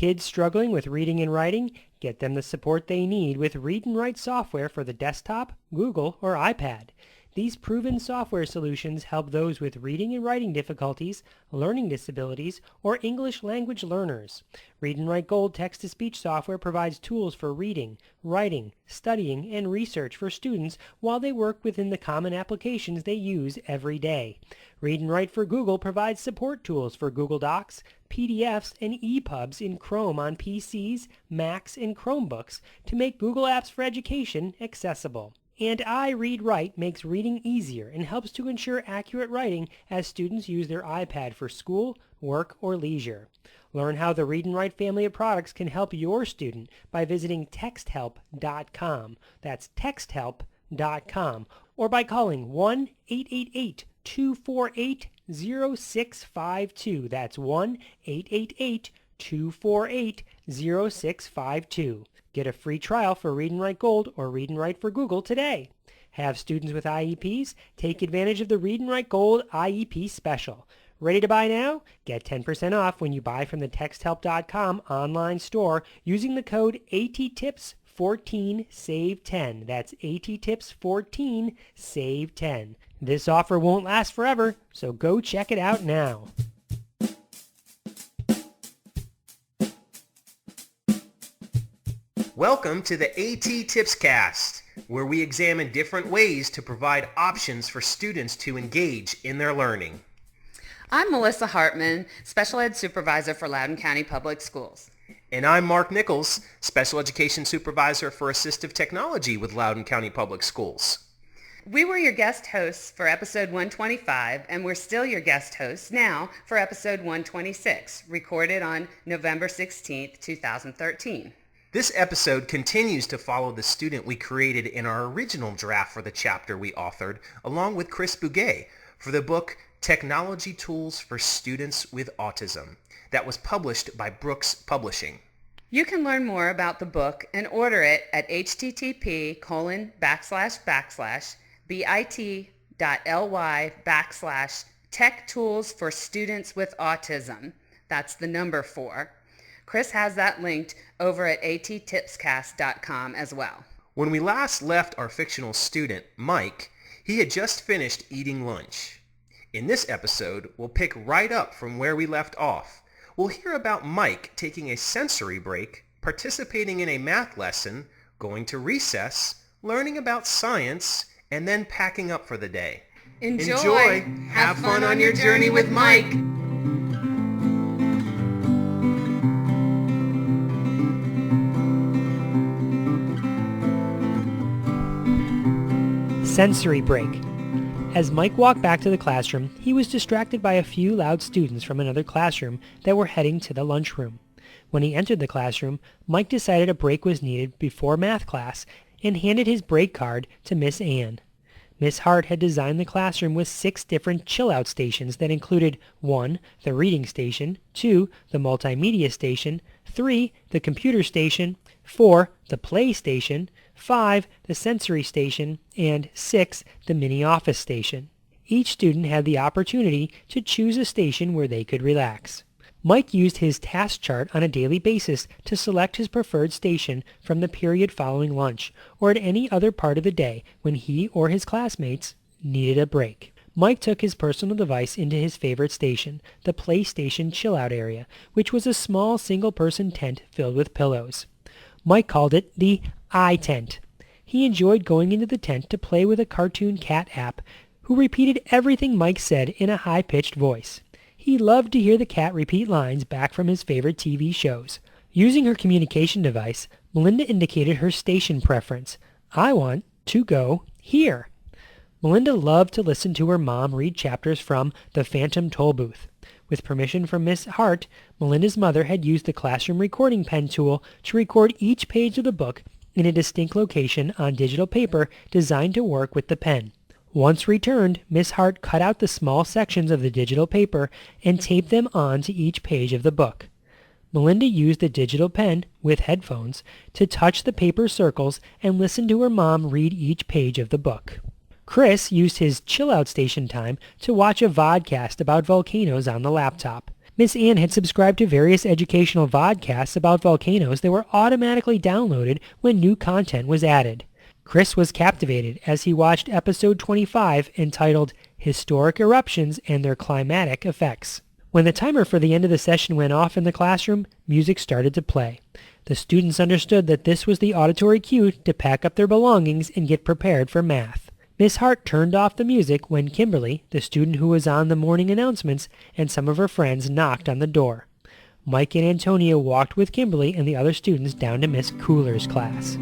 kids struggling with reading and writing? Get them the support they need with Read and Write software for the desktop, Google, or iPad. These proven software solutions help those with reading and writing difficulties, learning disabilities, or English language learners. Read and Write Gold text-to-speech software provides tools for reading, writing, studying, and research for students while they work within the common applications they use every day. Read and Write for Google provides support tools for Google Docs, PDFs, and EPUBs in Chrome on PCs, Macs, and Chromebooks to make Google Apps for Education accessible. And iReadWrite makes reading easier and helps to ensure accurate writing as students use their iPad for school, work, or leisure. Learn how the Read and Write family of products can help your student by visiting texthelp.com. That's texthelp.com. Or by calling 1-888-248-0652. That's 1-888-248-0652. Get a free trial for Read and Write Gold or Read and Write for Google today. Have students with IEPs? Take advantage of the Read and Write Gold IEP special. Ready to buy now? Get 10% off when you buy from the texthelp.com online store using the code A.T.TIPS14 save 10. That's A.T.TIPS14 save 10. This offer won't last forever, so go check it out now. Welcome to the A.T.TIPSCAST, where we examine different ways to provide options for students to engage in their learning. I'm Melissa Hartman, Special Ed Supervisor for Loudoun County Public Schools. And I'm Mark Nichols, Special Education Supervisor for Assistive Technology with Loudoun County Public Schools. We were your guest hosts for episode 125, and we're still your guest hosts now for episode 126, recorded on November 16th, 2013. This episode continues to follow the student we created in our original draft for the chapter we authored, along with Chris Bugaj, for the book Technology Tools for Students with Autism, that was published by Brooks Publishing. You can learn more about the book and order it at http://bit.ly/Tech Tools for Students with Autism. That's the number 4. Chris has that linked over at A.T.TIPSCAST.com as well. When we last left our fictional student, Mike, he had just finished eating lunch. In this episode, we'll pick right up from where we left off. We'll hear about Mike taking a sensory break, participating in a math lesson, going to recess, learning about science, and then packing up for the day. Enjoy. Have fun on your journey with Mike. Sensory break. As Mike walked back to the classroom, he was distracted by a few loud students from another classroom that were heading to the lunchroom. When he entered the classroom, Mike decided a break was needed before math class and handed his break card to Miss Ann. Miss Hart had designed the classroom with 6 different chill-out stations that included 1. The reading station, 2. The multimedia station, 3. The computer station, 4. The play station, 5. The sensory station, and 6. The mini office station. Each student had the opportunity to choose a station where they could relax. Mike used his task chart on a daily basis to select his preferred station from the period following lunch, or at any other part of the day when he or his classmates needed a break. Mike took his personal device into his favorite station, the PlayStation chill-out area, which was a small single-person tent filled with pillows. Mike called it the iTent. He enjoyed going into the tent to play with a cartoon cat app who repeated everything Mike said in a high-pitched voice. He loved to hear the cat repeat lines back from his favorite TV shows. Using her communication device, Melinda indicated her station preference. I want to go here. Melinda loved to listen to her mom read chapters from The Phantom Tollbooth. With permission from Miss Hart, Melinda's mother had used the classroom recording pen tool to record each page of the book in a distinct location on digital paper designed to work with the pen. Once returned, Miss Hart cut out the small sections of the digital paper and taped them onto each page of the book. Melinda used the digital pen, with headphones, to touch the paper circles and listen to her mom read each page of the book. Chris used his chill-out station time to watch a vodcast about volcanoes on the laptop. Miss Ann had subscribed to various educational vodcasts about volcanoes that were automatically downloaded when new content was added. Chris was captivated as he watched episode 25 entitled Historic Eruptions and Their Climatic Effects. When the timer for the end of the session went off in the classroom, music started to play. The students understood that this was the auditory cue to pack up their belongings and get prepared for math. Miss Hart turned off the music when Kimberly, the student who was on the morning announcements, and some of her friends knocked on the door. Mike and Antonia walked with Kimberly and the other students down to Miss Cooler's class.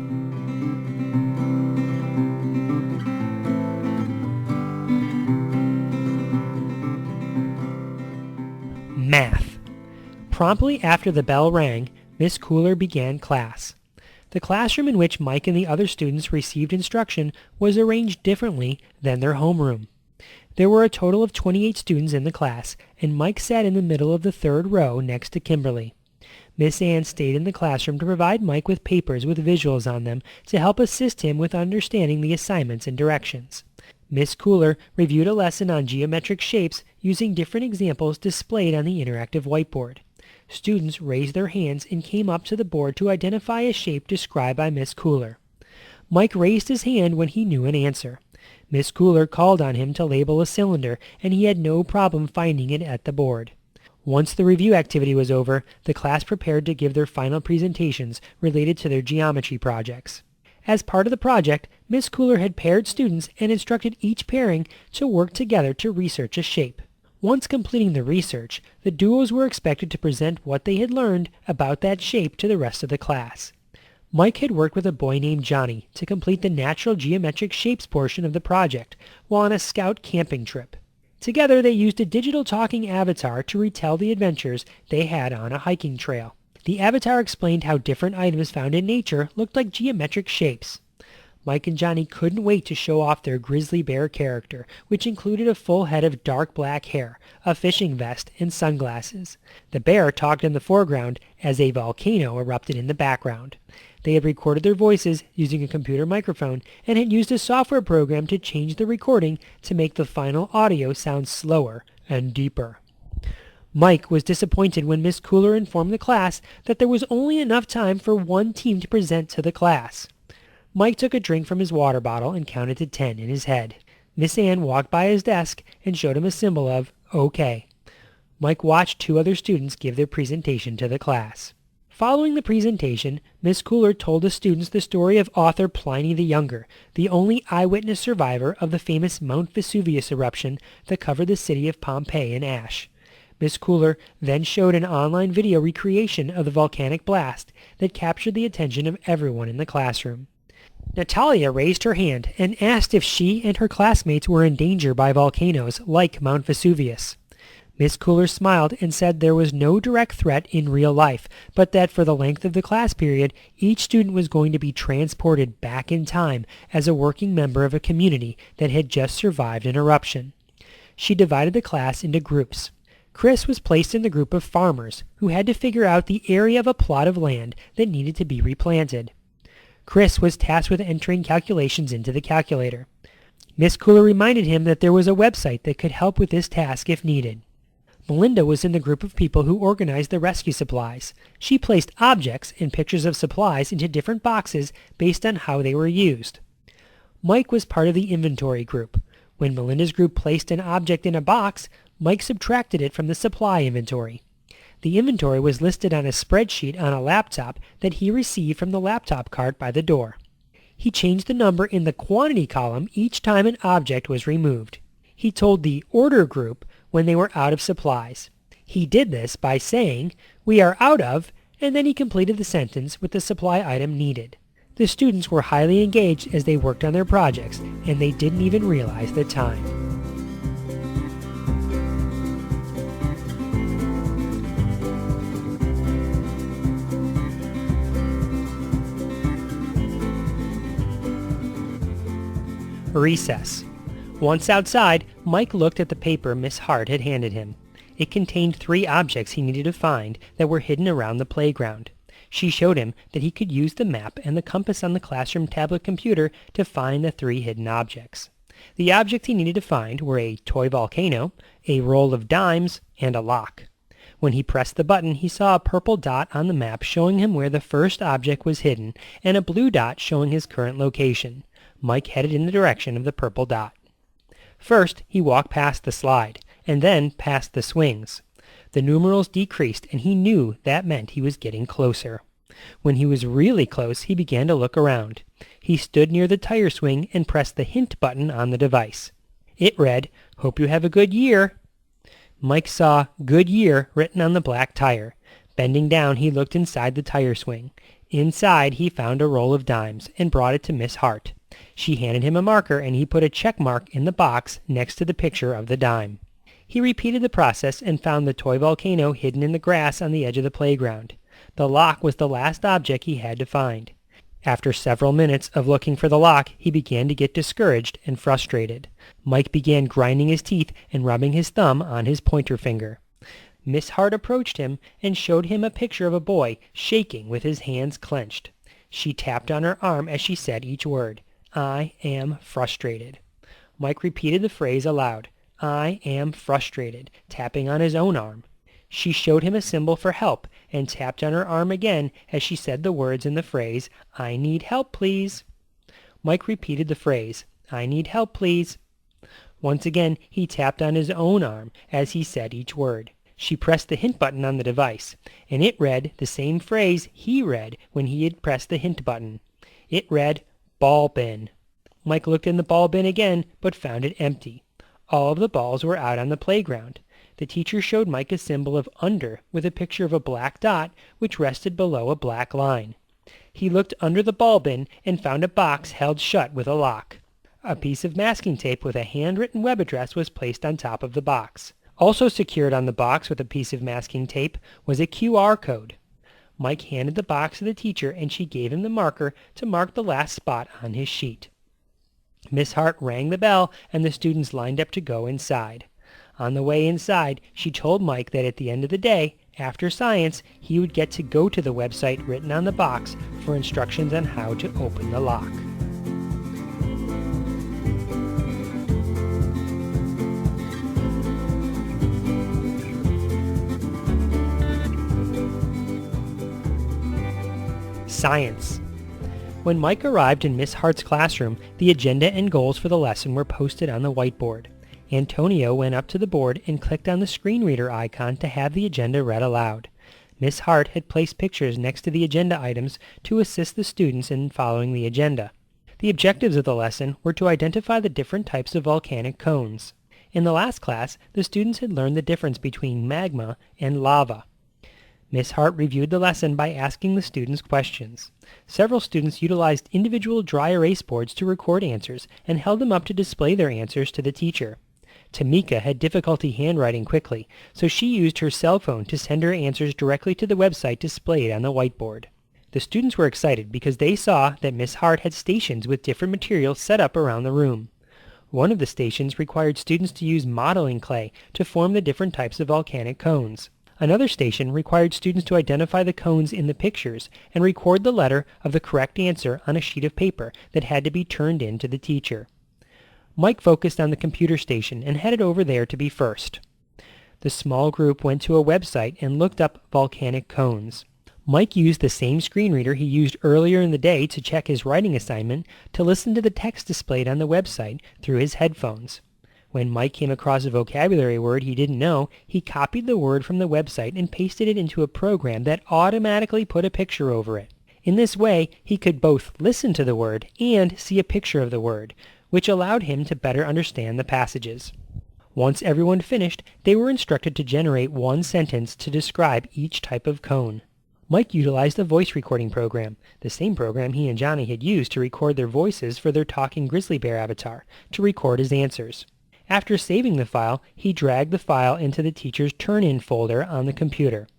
Math. Promptly after the bell rang, Miss Cooler began class. The classroom in which Mike and the other students received instruction was arranged differently than their homeroom. There were a total of 28 students in the class, and Mike sat in the middle of the third row next to Kimberly. Miss Ann stayed in the classroom to provide Mike with papers with visuals on them to help assist him with understanding the assignments and directions. Miss Cooler reviewed a lesson on geometric shapes using different examples displayed on the interactive whiteboard. Students raised their hands and came up to the board to identify a shape described by Miss Cooler. Mike raised his hand when he knew an answer. Miss Cooler called on him to label a cylinder, and he had no problem finding it at the board. Once the review activity was over, the class prepared to give their final presentations related to their geometry projects. As part of the project, Miss Cooler had paired students and instructed each pairing to work together to research a shape. Once completing the research, the duos were expected to present what they had learned about that shape to the rest of the class. Mike had worked with a boy named Johnny to complete the natural geometric shapes portion of the project while on a scout camping trip. Together they used a digital talking avatar to retell the adventures they had on a hiking trail. The avatar explained how different items found in nature looked like geometric shapes. Mike and Johnny couldn't wait to show off their grizzly bear character, which included a full head of dark black hair, a fishing vest, and sunglasses. The bear talked in the foreground as a volcano erupted in the background. They had recorded their voices using a computer microphone and had used a software program to change the recording to make the final audio sound slower and deeper. Mike was disappointed when Miss Cooler informed the class that there was only enough time for one team to present to the class. Mike took a drink from his water bottle and counted to 10 in his head. Miss Ann walked by his desk and showed him a symbol of OK. Mike watched two other students give their presentation to the class. Following the presentation, Miss Cooler told the students the story of author Pliny the Younger, the only eyewitness survivor of the famous Mount Vesuvius eruption that covered the city of Pompeii in ash. Miss Cooler then showed an online video recreation of the volcanic blast that captured the attention of everyone in the classroom. Natalia raised her hand and asked if she and her classmates were in danger by volcanoes like Mount Vesuvius. Miss Cooler smiled and said there was no direct threat in real life, but that for the length of the class period, each student was going to be transported back in time as a working member of a community that had just survived an eruption. She divided the class into groups. Chris was placed in the group of farmers who had to figure out the area of a plot of land that needed to be replanted. Chris was tasked with entering calculations into the calculator. Miss Cooler reminded him that there was a website that could help with this task if needed. Melinda was in the group of people who organized the rescue supplies. She placed objects and pictures of supplies into different boxes based on how they were used. Mike was part of the inventory group. When Melinda's group placed an object in a box, Mike subtracted it from the supply inventory. The inventory was listed on a spreadsheet on a laptop that he received from the laptop cart by the door. He changed the number in the quantity column each time an object was removed. He told the order group when they were out of supplies. He did this by saying, "We are out of," and then he completed the sentence with the supply item needed. The students were highly engaged as they worked on their projects, and they didn't even realize the time. Recess. Once outside, Mike looked at the paper Miss Hart had handed him. It contained 3 objects he needed to find that were hidden around the playground. She showed him that he could use the map and the compass on the classroom tablet computer to find the 3 hidden objects. The objects he needed to find were a toy volcano, a roll of dimes, and a lock. When he pressed the button, he saw a purple dot on the map showing him where the first object was hidden and a blue dot showing his current location. Mike headed in the direction of the purple dot. First, he walked past the slide, and then past the swings. The numerals decreased, and he knew that meant he was getting closer. When he was really close, he began to look around. He stood near the tire swing and pressed the hint button on the device. It read, "Hope you have a good year." Mike saw "Good Year" written on the black tire. Bending down, he looked inside the tire swing. Inside, he found a roll of dimes and brought it to Miss Hart. She handed him a marker, and he put a check mark in the box next to the picture of the dime. He repeated the process and found the toy volcano hidden in the grass on the edge of the playground. The lock was the last object he had to find. After several minutes of looking for the lock, he began to get discouraged and frustrated. Mike began grinding his teeth and rubbing his thumb on his pointer finger. Miss Hart approached him and showed him a picture of a boy shaking with his hands clenched. She tapped on her arm as she said each word. "I am frustrated." Mike repeated the phrase aloud. "I am frustrated," tapping on his own arm. She showed him a symbol for help and tapped on her arm again as she said the words in the phrase, "I need help, please." Mike repeated the phrase, "I need help, please." Once again, he tapped on his own arm as he said each word. She pressed the hint button on the device, and it read the same phrase he read when he had pressed the hint button. It read, "Ball bin." Mike looked in the ball bin again, but found it empty. All of the balls were out on the playground. The teacher showed Mike a symbol of under with a picture of a black dot which rested below a black line. He looked under the ball bin and found a box held shut with a lock. A piece of masking tape with a handwritten web address was placed on top of the box. Also secured on the box with a piece of masking tape was a QR code. Mike handed the box to the teacher and she gave him the marker to mark the last spot on his sheet. Miss Hart rang the bell and the students lined up to go inside. On the way inside, she told Mike that at the end of the day, after science, he would get to go to the website written on the box for instructions on how to open the lock. Science. When Mike arrived in Miss Hart's classroom, the agenda and goals for the lesson were posted on the whiteboard. Antonio went up to the board and clicked on the screen reader icon to have the agenda read aloud. Miss Hart had placed pictures next to the agenda items to assist the students in following the agenda. The objectives of the lesson were to identify the different types of volcanic cones. In the last class, the students had learned the difference between magma and lava. Miss Hart reviewed the lesson by asking the students questions. Several students utilized individual dry erase boards to record answers and held them up to display their answers to the teacher. Tamika had difficulty handwriting quickly, so she used her cell phone to send her answers directly to the website displayed on the whiteboard. The students were excited because they saw that Miss Hart had stations with different materials set up around the room. One of the stations required students to use modeling clay to form the different types of volcanic cones. Another station required students to identify the cones in the pictures and record the letter of the correct answer on a sheet of paper that had to be turned in to the teacher. Mike focused on the computer station and headed over there to be first. The small group went to a website and looked up volcanic cones. Mike used the same screen reader he used earlier in the day to check his writing assignment to listen to the text displayed on the website through his headphones. When Mike came across a vocabulary word he didn't know, he copied the word from the website and pasted it into a program that automatically put a picture over it. In this way, he could both listen to the word and see a picture of the word, which allowed him to better understand the passages. Once everyone finished, they were instructed to generate one sentence to describe each type of cone. Mike utilized a voice recording program, the same program he and Johnny had used to record their voices for their talking grizzly bear avatar, to record his answers. After saving the file, he dragged the file into the teacher's turn-in folder on the computer.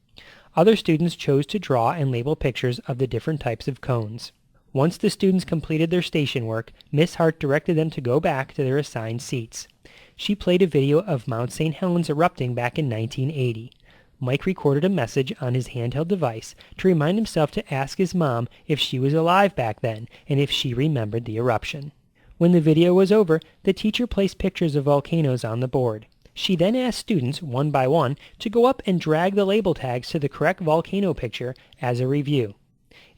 Other students chose to draw and label pictures of the different types of cones. Once the students completed their station work, Miss Hart directed them to go back to their assigned seats. She played a video of Mount St. Helens erupting back in 1980. Mike recorded a message on his handheld device to remind himself to ask his mom if she was alive back then and if she remembered the eruption. When the video was over, the teacher placed pictures of volcanoes on the board. She then asked students, one by one, to go up and drag the label tags to the correct volcano picture as a review.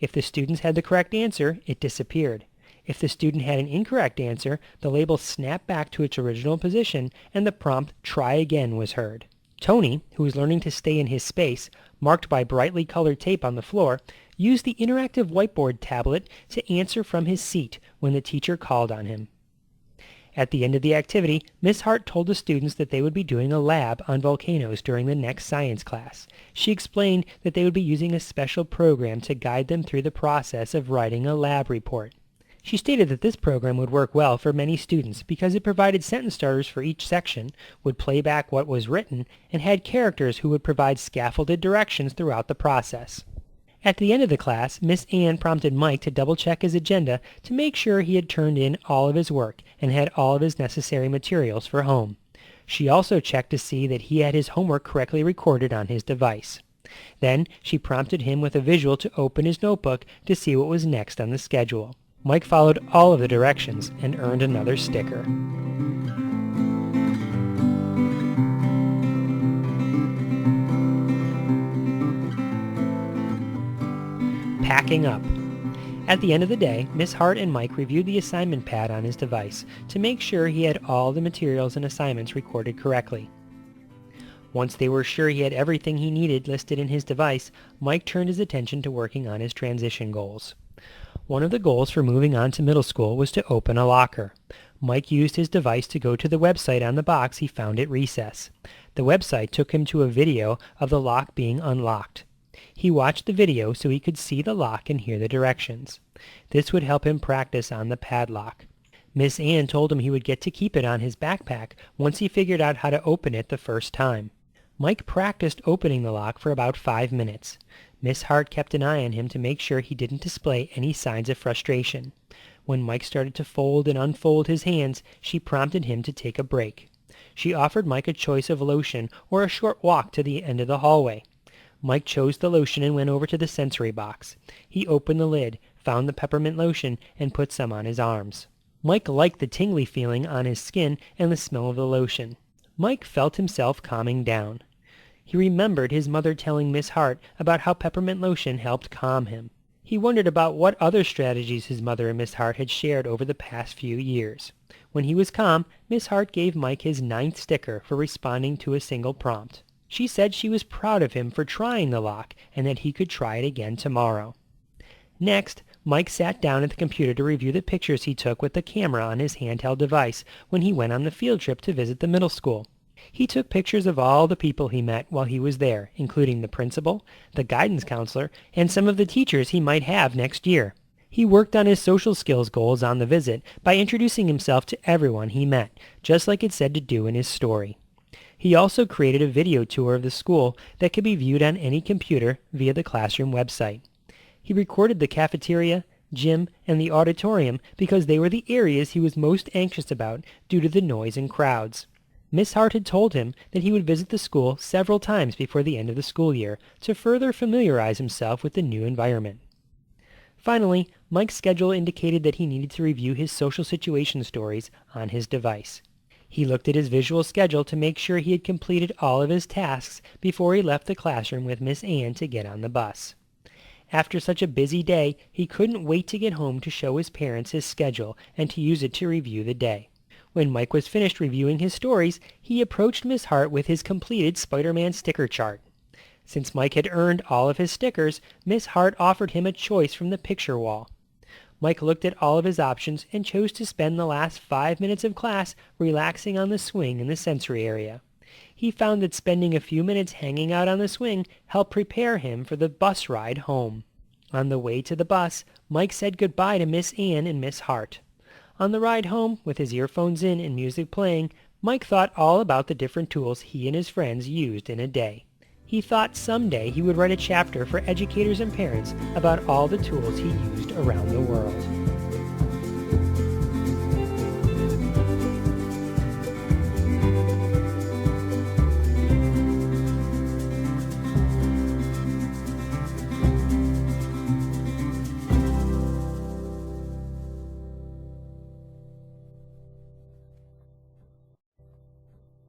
If the students had the correct answer, it disappeared. If the student had an incorrect answer, the label snapped back to its original position and the prompt "try again" was heard. Tony, who was learning to stay in his space, marked by brightly colored tape on the floor, used the interactive whiteboard tablet to answer from his seat when the teacher called on him. At the end of the activity, Miss Hart told the students that they would be doing a lab on volcanoes during the next science class. She explained that they would be using a special program to guide them through the process of writing a lab report. She stated that this program would work well for many students because it provided sentence starters for each section, would play back what was written, and had characters who would provide scaffolded directions throughout the process. At the end of the class, Miss Ann prompted Mike to double-check his agenda to make sure he had turned in all of his work and had all of his necessary materials for home. She also checked to see that he had his homework correctly recorded on his device. Then she prompted him with a visual to open his notebook to see what was next on the schedule. Mike followed all of the directions and earned another sticker. Packing up. At the end of the day, Miss Hart and Mike reviewed the assignment pad on his device to make sure he had all the materials and assignments recorded correctly. Once they were sure he had everything he needed listed in his device, Mike turned his attention to working on his transition goals. One of the goals for moving on to middle school was to open a locker. Mike used his device to go to the website on the box he found at recess. The website took him to a video of the lock being unlocked. He watched the video so he could see the lock and hear the directions. This would help him practice on the padlock. Miss Ann told him he would get to keep it on his backpack once he figured out how to open it the first time. Mike practiced opening the lock for about 5 minutes. Miss Hart kept an eye on him to make sure he didn't display any signs of frustration. When Mike started to fold and unfold his hands, she prompted him to take a break. She offered Mike a choice of lotion or a short walk to the end of the hallway. Mike chose the lotion and went over to the sensory box. He opened the lid, found the peppermint lotion, and put some on his arms. Mike liked the tingly feeling on his skin and the smell of the lotion. Mike felt himself calming down. He remembered his mother telling Miss Hart about how peppermint lotion helped calm him. He wondered about what other strategies his mother and Miss Hart had shared over the past few years. When he was calm, Miss Hart gave Mike his 9th sticker for responding to a single prompt. She said she was proud of him for trying the lock and that he could try it again tomorrow. Next, Mike sat down at the computer to review the pictures he took with the camera on his handheld device when he went on the field trip to visit the middle school. He took pictures of all the people he met while he was there, including the principal, the guidance counselor, and some of the teachers he might have next year. He worked on his social skills goals on the visit by introducing himself to everyone he met, just like it said to do in his story. He also created a video tour of the school that could be viewed on any computer via the classroom website. He recorded the cafeteria, gym, and the auditorium because they were the areas he was most anxious about due to the noise and crowds. Miss Hart had told him that he would visit the school several times before the end of the school year to further familiarize himself with the new environment. Finally, Mike's schedule indicated that he needed to review his social situation stories on his device. He looked at his visual schedule to make sure he had completed all of his tasks before he left the classroom with Miss Ann to get on the bus. After such a busy day, he couldn't wait to get home to show his parents his schedule and to use it to review the day. When Mike was finished reviewing his stories, he approached Miss Hart with his completed Spider-Man sticker chart. Since Mike had earned all of his stickers, Miss Hart offered him a choice from the picture wall. Mike looked at all of his options and chose to spend the last 5 minutes of class relaxing on the swing in the sensory area. He found that spending a few minutes hanging out on the swing helped prepare him for the bus ride home. On the way to the bus, Mike said goodbye to Miss Ann and Miss Hart. On the ride home, with his earphones in and music playing, Mike thought all about the different tools he and his friends used in a day. He thought someday he would write a chapter for educators and parents about all the tools he used around the world.